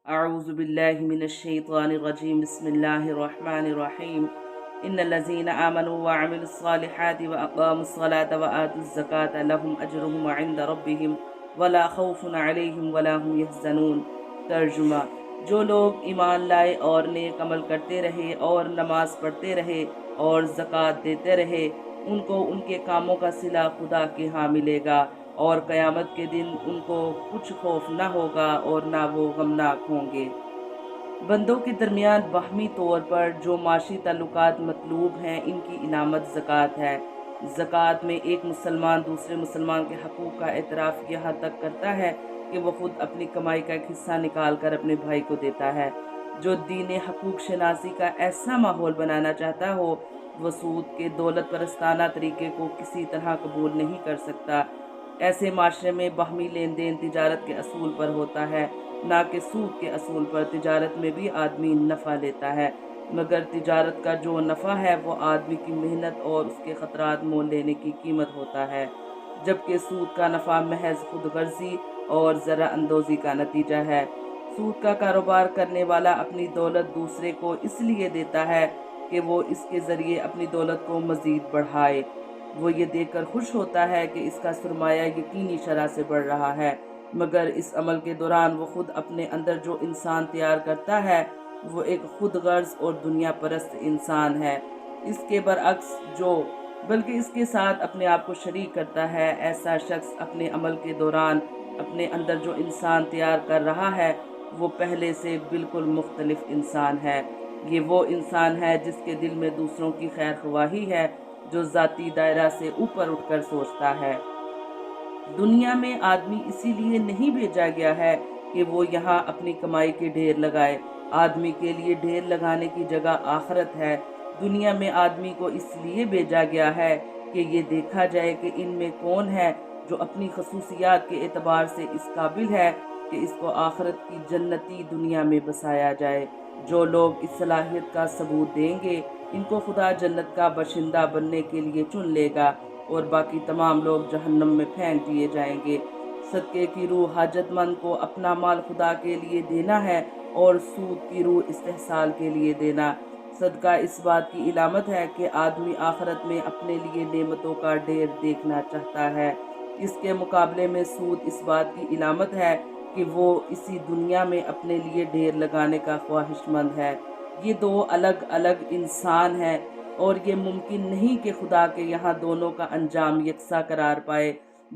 اعوذ باللہ من الشیطان الرجیم بسم اللہ الرحمن الرحیم ان الذین آمنوا وعملوا الصالحات واقاموا الصلاة وآتوا الزکاة لهم اجرهم عند ربهم ولا خوف علیہم ولا هم یحزنون۔ ترجمہ: جو لوگ ایمان لائے اور نیک عمل کرتے رہے اور نماز پڑھتے رہے اور زکوٰۃ دیتے رہے، ان کو ان کے کاموں کا صلہ خدا کے ہاں ملے گا، اور قیامت کے دن ان کو کچھ خوف نہ ہوگا اور نہ وہ غمناک ہوں گے۔ بندوں کے درمیان باہمی طور پر جو معاشی تعلقات مطلوب ہیں، ان کی علامت زکوٰۃ ہے۔ زکوٰۃ میں ایک مسلمان دوسرے مسلمان کے حقوق کا اعتراف یہاں تک کرتا ہے کہ وہ خود اپنی کمائی کا ایک حصہ نکال کر اپنے بھائی کو دیتا ہے۔ جو دین حقوق شناسی کا ایسا ماحول بنانا چاہتا ہو، وہ سود کے دولت پرستانہ طریقے کو کسی طرح قبول نہیں کر سکتا۔ ایسے معاشرے میں باہمی لین دین تجارت کے اصول پر ہوتا ہے، نہ کہ سود کے اصول پر۔ تجارت میں بھی آدمی نفع لیتا ہے، مگر تجارت کا جو نفع ہے وہ آدمی کی محنت اور اس کے خطرات مول لینے کی قیمت ہوتا ہے، جبکہ سود کا نفع محض خود غرضی اور ذرا اندوزی کا نتیجہ ہے۔ سود کا کاروبار کرنے والا اپنی دولت دوسرے کو اس لیے دیتا ہے کہ وہ اس کے ذریعے اپنی دولت کو مزید بڑھائے۔ وہ یہ دیکھ کر خوش ہوتا ہے کہ اس کا سرمایہ یقینی شرح سے بڑھ رہا ہے، مگر اس عمل کے دوران وہ خود اپنے اندر جو انسان تیار کرتا ہے وہ ایک خود غرض اور دنیا پرست انسان ہے۔ اس کے برعکس بلکہ اس کے ساتھ اپنے آپ کو شریک کرتا ہے، ایسا شخص اپنے عمل کے دوران اپنے اندر جو انسان تیار کر رہا ہے وہ پہلے سے بالکل مختلف انسان ہے۔ یہ وہ انسان ہے جس کے دل میں دوسروں کی خیر خواہی ہے، جو ذاتی دائرہ سے اوپر اٹھ کر سوچتا ہے۔ دنیا میں آدمی اسی لیے نہیں بھیجا گیا ہے کہ وہ یہاں اپنی کمائی کے ڈھیر لگائے۔ آدمی کے لیے ڈھیر لگانے کی جگہ آخرت ہے۔ دنیا میں آدمی کو اس لیے بھیجا گیا ہے کہ یہ دیکھا جائے کہ ان میں کون ہے جو اپنی خصوصیات کے اعتبار سے اس قابل ہے کہ اس کو آخرت کی جنتی دنیا میں بسایا جائے۔ جو لوگ اس صلاحیت کا ثبوت دیں گے، ان کو خدا جنت کا باشندہ بننے کے لیے چن لے گا، اور باقی تمام لوگ جہنم میں پھینک دیے جائیں گے۔ صدقے کی روح حاجت مند کو اپنا مال خدا کے لیے دینا ہے، اور سود کی روح استحصال کے لیے دینا۔ صدقہ اس بات کی علامت ہے کہ آدمی آخرت میں اپنے لیے نعمتوں کا ڈھیر دیکھنا چاہتا ہے، اس کے مقابلے میں سود اس بات کی علامت ہے کہ وہ اسی دنیا میں اپنے لیے ڈھیر لگانے کا خواہش مند ہے۔ یہ دو الگ الگ انسان ہیں، اور یہ ممکن نہیں کہ خدا کے یہاں دونوں کا انجام یکساں قرار پائے۔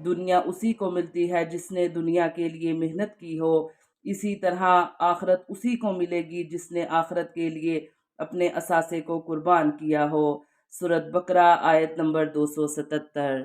دنیا اسی کو ملتی ہے جس نے دنیا کے لیے محنت کی ہو، اسی طرح آخرت اسی کو ملے گی جس نے آخرت کے لیے اپنے اثاثے کو قربان کیا ہو۔ سورۃ بقرہ آیت نمبر 277۔